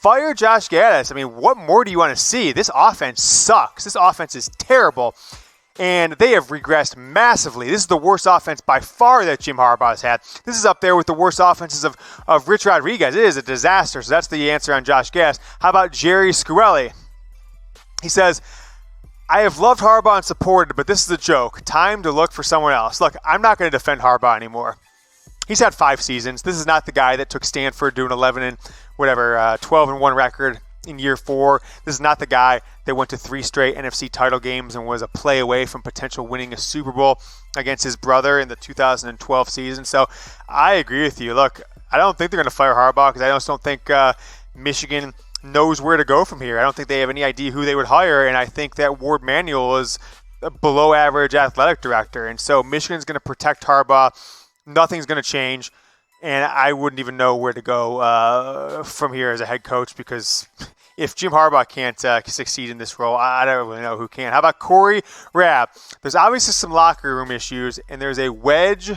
fire Josh Gattis. I mean, what more do you want to see? This offense sucks. This offense is terrible. And they have regressed massively. This is the worst offense by far that Jim Harbaugh has had. This is up there with the worst offenses of Rich Rodriguez. It is a disaster. So that's the answer on Josh Gattis. How about Jerry Scarelli? He says, I have loved Harbaugh and supported, but this is a joke. Time to look for someone else. Look, I'm not going to defend Harbaugh anymore. He's had 5 seasons. This is not the guy that took Stanford to an 12-1 record in year 4. This is not the guy that went to 3 straight NFC title games and was a play away from potential winning a Super Bowl against his brother in the 2012 season. So I agree with you. Look, I don't think they're going to fire Harbaugh because I just don't think Michigan knows where to go from here. I don't think they have any idea who they would hire, and I think that Ward Manuel is a below average athletic director. And so Michigan's going to protect Harbaugh. Nothing's going to change. And I wouldn't even know where to go from here as a head coach because if Jim Harbaugh can't succeed in this role, I don't really know who can. How about Corey Rabb? There's obviously some locker room issues, and there's a wedge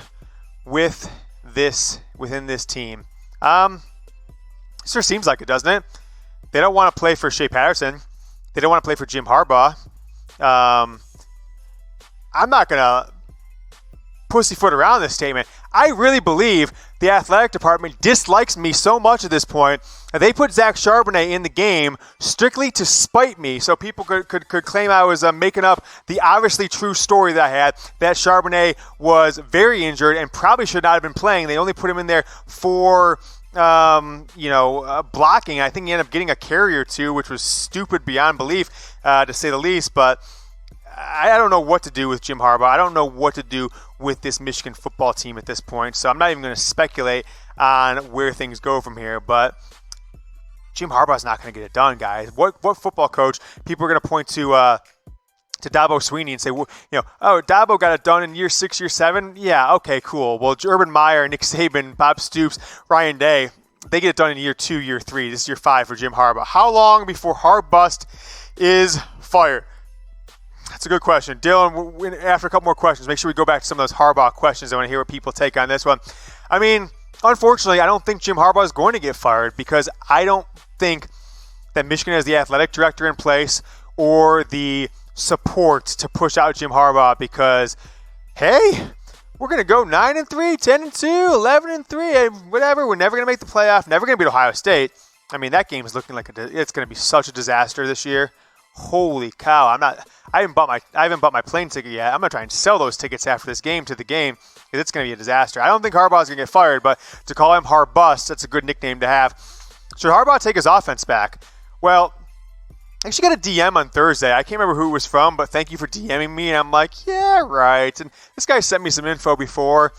within this team. Sure seems like it, doesn't it? They don't want to play for Shea Patterson. They don't want to play for Jim Harbaugh. I'm not going to pussyfoot around this statement. I really believe the athletic department dislikes me so much at this point that they put Zach Charbonnet in the game strictly to spite me, so people could claim I was making up the obviously true story that I had, that Charbonnet was very injured and probably should not have been playing. They only put him in there for blocking. I think he ended up getting a carry or two, which was stupid beyond belief, to say the least. But I don't know what to do with Jim Harbaugh. I don't know what to do with this Michigan football team at this point. So I'm not even going to speculate on where things go from here. But Jim Harbaugh's not going to get it done, guys. What football coach? People are going to point to Dabo Sweeney and say, Dabo got it done in year 6, year 7. Yeah, okay, cool. Well, Urban Meyer, Nick Saban, Bob Stoops, Ryan Day, they get it done in year 2, year 3. This is year 5 for Jim Harbaugh. How long before Harbust is fired? That's a good question. Dylan, after a couple more questions, make sure we go back to some of those Harbaugh questions. I want to hear what people take on this one. I mean, unfortunately, I don't think Jim Harbaugh is going to get fired because I don't think that Michigan has the athletic director in place or the support to push out Jim Harbaugh because, hey, we're going to go 9-3, 10-2, 11-3, and whatever. We're never going to make the playoff, never going to beat Ohio State. I mean, that game is looking like it's going to be such a disaster this year. Holy cow! I haven't bought my plane ticket yet. I'm gonna try and sell those tickets after this game to the game because it's gonna be a disaster. I don't think Harbaugh's gonna get fired, but to call him Harbust, that's a good nickname to have. Should Harbaugh take his offense back? Well, I actually got a DM on Thursday. I can't remember who it was from, but thank you for DMing me. And I'm like, yeah, right. And this guy sent me some info before,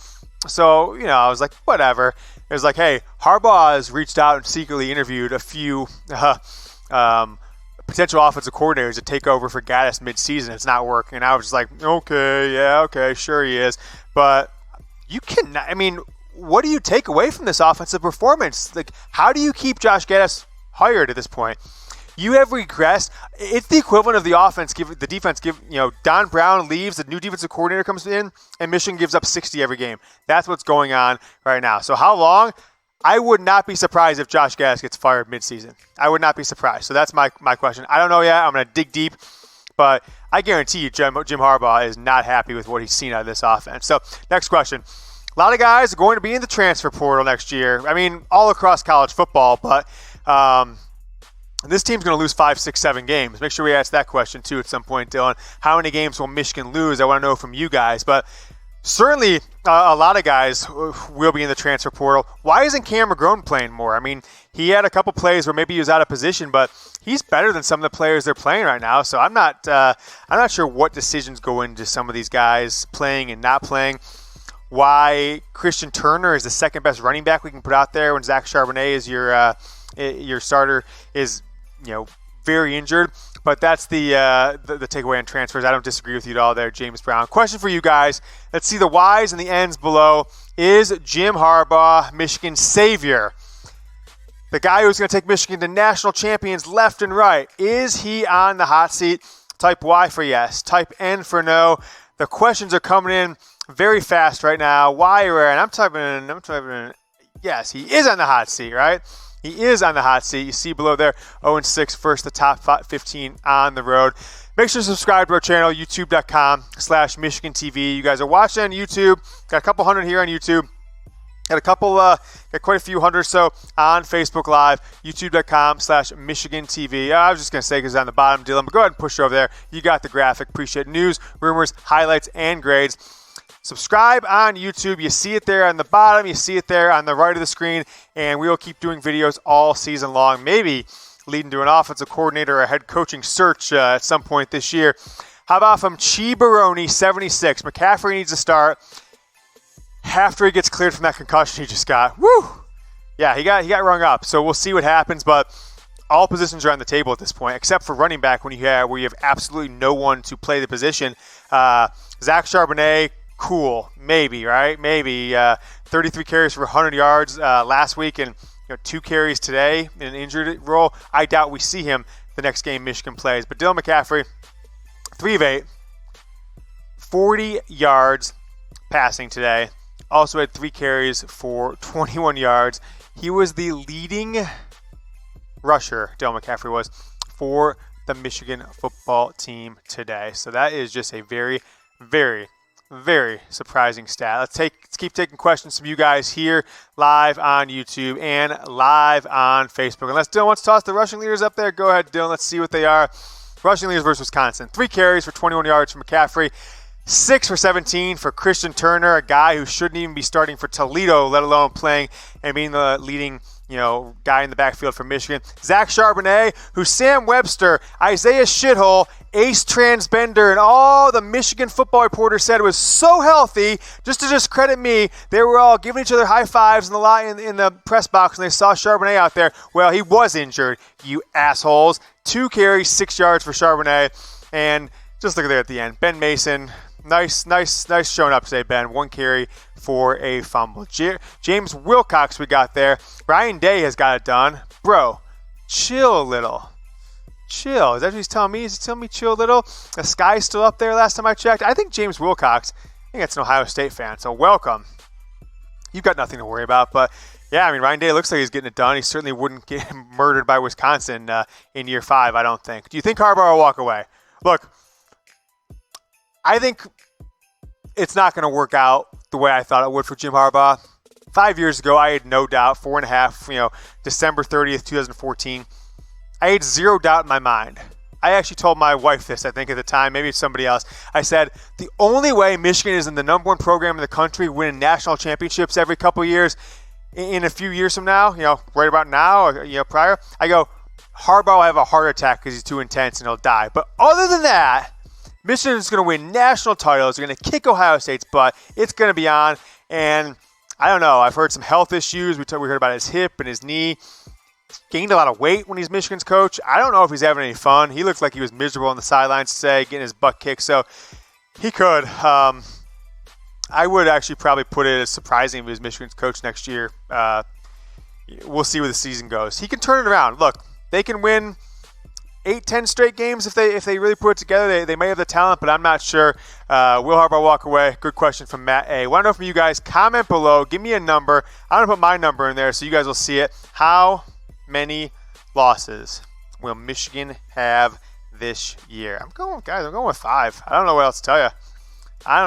so I was like, whatever. It was like, hey, Harbaugh has reached out and secretly interviewed a few potential offensive coordinators to take over for Gattis mid-season. It's not working. And I was just like, okay, sure he is. But you cannot, what do you take away from this offensive performance? Like, how do you keep Josh Gattis hired at this point? You have regressed. It's the equivalent of the offense. Don Brown leaves, the new defensive coordinator comes in, and Michigan gives up 60 every game. That's what's going on right now. So how long? I would not be surprised if Josh Gattis gets fired midseason. I would not be surprised. So that's my question. I don't know yet. I'm going to dig deep. But I guarantee you Jim Harbaugh is not happy with what he's seen out of this offense. So next question. A lot of guys are going to be in the transfer portal next year. All across college football. But this team's going to lose 5, 6, 7 games. Make sure we ask that question too at some point, Dylan. How many games will Michigan lose? I want to know from you guys. But certainly, a lot of guys will be in the transfer portal. Why isn't Cam McGrone playing more? He had a couple plays where maybe he was out of position, but he's better than some of the players they're playing right now. So I'm not sure what decisions go into some of these guys playing and not playing. Why Christian Turner is the second best running back we can put out there when Zach Charbonnet is your starter is very injured. But that's the takeaway on transfers. I don't disagree with you at all there, James Brown. Question for you guys. Let's see the whys and the ends below. Is Jim Harbaugh Michigan's savior? The guy who's going to take Michigan to national champions left and right. Is he on the hot seat? Type Y for yes. Type N for no. The questions are coming in very fast right now. Y, and I'm typing in, yes, he is on the hot seat, right? He is on the hot seat. You see below there, 0-6 versus the top 15 on the road. Make sure to subscribe to our channel, youtube.com/Michigan TV. You guys are watching on YouTube. Got a couple hundred here on YouTube. Got quite a few hundred or so on Facebook Live, youtube.com/Michigan TV. I was just going to say because it's on the bottom, Dylan, but go ahead and push it over there. You got the graphic. Appreciate news, rumors, highlights, and grades. Subscribe on YouTube. You see it there on the bottom. You see it there on the right of the screen. And we will keep doing videos all season long, maybe leading to an offensive coordinator or a head coaching search at some point this year. How about from Charbonnet, 76? McCaffrey needs to start after he gets cleared from that concussion he just got. Woo! Yeah, he got rung up. So we'll see what happens, but all positions are on the table at this point, except for running back where you have absolutely no one to play the position. Zach Charbonnet, cool, maybe, right? Maybe 33 carries for 100 yards last week, and 2 carries today in an injured role. I doubt we see him the next game Michigan plays. But Dylan McCaffrey, 3 of 8, 40 yards passing today. Also had 3 carries for 21 yards. He was the leading rusher, Dylan McCaffrey was, for the Michigan football team today. So that is just a very, very, very surprising stat. Let's keep taking questions from you guys here live on YouTube and live on Facebook. Unless Dylan wants to toss the rushing leaders up there, go ahead, Dylan. Let's see what they are. Rushing leaders versus Wisconsin. 3 carries for 21 yards for McCaffrey. 6 for 17 for Christian Turner, a guy who shouldn't even be starting for Toledo, let alone playing and being the leading guy in the backfield for Michigan. Zach Charbonnet, who Sam Webster, Isaiah Shithole, Ace Transbender, and all the Michigan football reporters said was so healthy. Just to discredit me, they were all giving each other high fives in the press box when they saw Charbonnet out there. Well, he was injured, you assholes. 2 carries, 6 yards for Charbonnet, and just look at there at the end. Ben Mason, nice showing up today, Ben. 1 carry for a fumble. James Wilcox we got there. Ryan Day has got it done. Bro, chill a little. Chill. Is that what he's telling me? Is he telling me chill a little? The sky's still up there last time I checked. I think James Wilcox, I think that's an Ohio State fan, so welcome. You've got nothing to worry about, but yeah, I mean, Ryan Day looks like he's getting it done. He certainly wouldn't get murdered by Wisconsin in year 5, I don't think. Do you think Harbaugh will walk away? Look, I think it's not going to work out the way I thought it would for Jim Harbaugh. 5 years ago, I had no doubt. 4.5, December 30th, 2014. I had 0 doubt in my mind. I actually told my wife this, I think, at the time. Maybe it's somebody else. I said, the only way Michigan is in the number 1 program in the country, winning national championships every couple of years, in a few years from now, right about now, or, prior, I go, Harbaugh will have a heart attack because he's too intense and he'll die. But other than that, Michigan is going to win national titles. They're going to kick Ohio State's butt. It's going to be on. And I don't know. I've heard some health issues. We heard about his hip and his knee. Gained a lot of weight when he's Michigan's coach. I don't know if he's having any fun. He looked like he was miserable on the sidelines today, getting his butt kicked. So he could. I would actually probably put it as surprising if he was Michigan's coach next year. We'll see where the season goes. He can turn it around. Look, they can win 8-10 straight games if they really put it together. They may have the talent, but I'm not sure. Will Harbaugh walk away? Good question from Matt A. Want to know from you guys? Comment below. Give me a number. I'm going to put my number in there so you guys will see it. How many losses will Michigan have this year? I'm going with 5. I don't know what else to tell you. I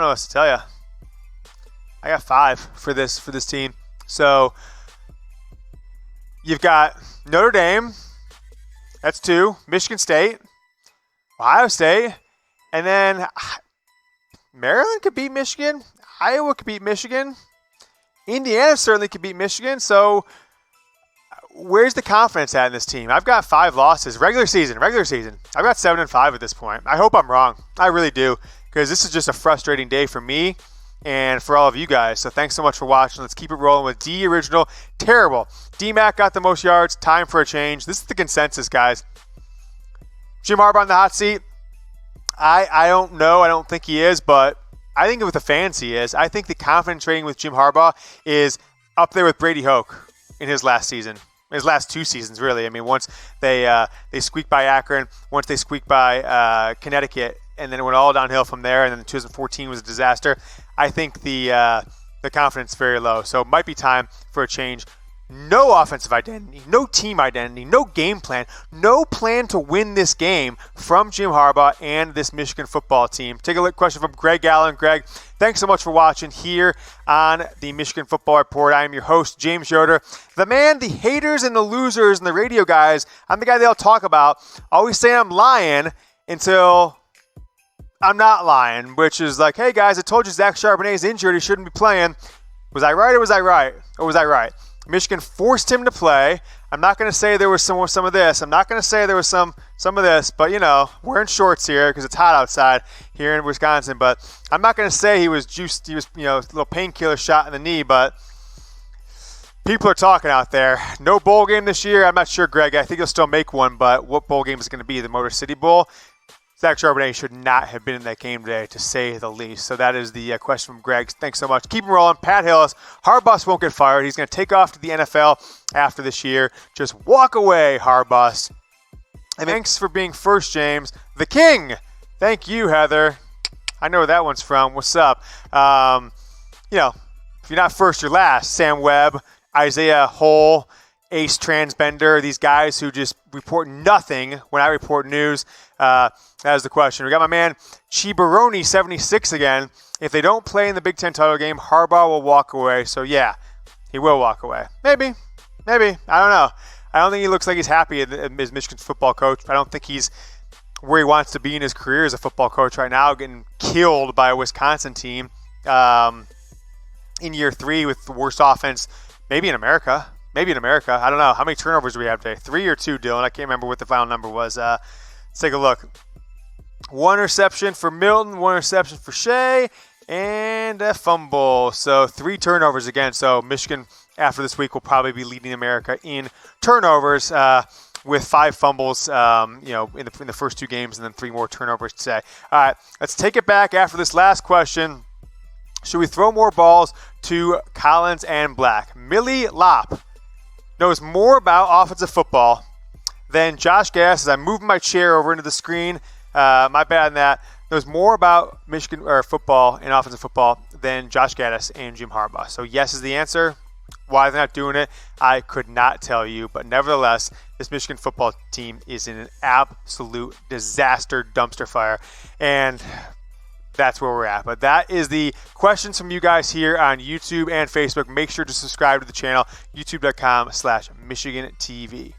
got 5 for this team. So you've got Notre Dame. That's 2. Michigan State, Ohio State, and then Maryland could beat Michigan. Iowa could beat Michigan. Indiana certainly could beat Michigan. So where's the confidence at in this team? I've got 5 losses. Regular season. I've got 7-5 at this point. I hope I'm wrong. I really do, because this is just a frustrating day for me and for all of you guys. So thanks so much for watching. Let's keep it rolling with D Original. Terrible. D-Mac got the most yards. Time for a change. This is the consensus, guys. Jim Harbaugh on the hot seat. I don't know. I don't think he is, but I think with the fans he is. I think the confidence rating with Jim Harbaugh is up there with Brady Hoke in his last season. His last 2 seasons, really. I mean, once they squeaked by Akron, once they squeaked by Connecticut, and then it went all downhill from there, and then 2014 was a disaster. I think the confidence is very low, so it might be time for a change. no offensive identity, no team identity, no game plan, no plan to win this game from Jim Harbaugh and this Michigan football team. Take a look. Question from Greg Allen. Greg, thanks so much for watching here on the Michigan Football Report. I am your host, James Yoder. The man, the haters and the losers and the radio guys, I'm the guy they all talk about, always say I'm lying until I'm not lying, which is like, hey guys, I told you Zach Charbonnet is injured. He shouldn't be playing. Was I right or was I right? Or was I right? Michigan forced him to play. I'm not going to say there was some of this. I'm not going to say there was some of this, but, wearing shorts here because it's hot outside here in Wisconsin. But I'm not going to say he was juiced. He was, a little painkiller shot in the knee, but people are talking out there. No bowl game this year. I'm not sure, Greg. I think he'll still make one, but what bowl game is it going to be? The Motor City Bowl? Zach Charbonnet should not have been in that game today, to say the least. So that is the question from Greg. Thanks so much. Keep him rolling. Pat Hillis. Harbaugh won't get fired. He's going to take off to the NFL after this year. Just walk away, Harbaugh. And thanks for being first, James. The King. Thank you, Heather. I know where that one's from. What's up? If you're not first, you're last. Sam Webb, Isaiah Hole, Ace Transbender, these guys who just report nothing when I report news. That is the question. We got my man Chibaroni76 again. If they don't play in the Big Ten title game, Harbaugh will walk away. So, yeah, he will walk away. Maybe. I don't know. I don't think he looks like he's happy as Michigan's football coach. I don't think he's where he wants to be in his career as a football coach right now, getting killed by a Wisconsin team in year 3 with the worst offense maybe in America. I don't know. How many turnovers do we have today? 3 or 2, Dylan? I can't remember what the final number was. Let's take a look. 1 interception for Milton, 1 interception for Shea, and a fumble. So 3 turnovers again. So Michigan, after this week, will probably be leading America in turnovers with 5 fumbles, in the first 2 games, and then 3 more turnovers today. All right, let's take it back after this last question. Should we throw more balls to Collins and Black? Millie Lopp knows more about offensive football than Josh Gattis, as I'm moving my chair over into the screen. My bad on that. Knows more about Michigan football and offensive football than Josh Gattis and Jim Harbaugh. So yes is the answer. Why they're not doing it, I could not tell you. But nevertheless, this Michigan football team is in an absolute disaster dumpster fire. And that's where we're at. But that is the questions from you guys here on YouTube and Facebook. Make sure to subscribe to the channel, youtube.com/MichiganTV.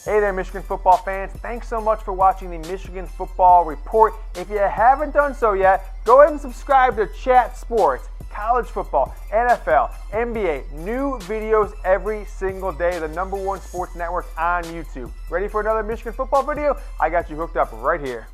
Hey there, Michigan football fans. Thanks so much for watching the Michigan Football Report. If you haven't done so yet, go ahead and subscribe to Chat Sports, college football, NFL, NBA. New videos every single day. The #1 sports network on YouTube. Ready for another Michigan football video? I got you hooked up right here.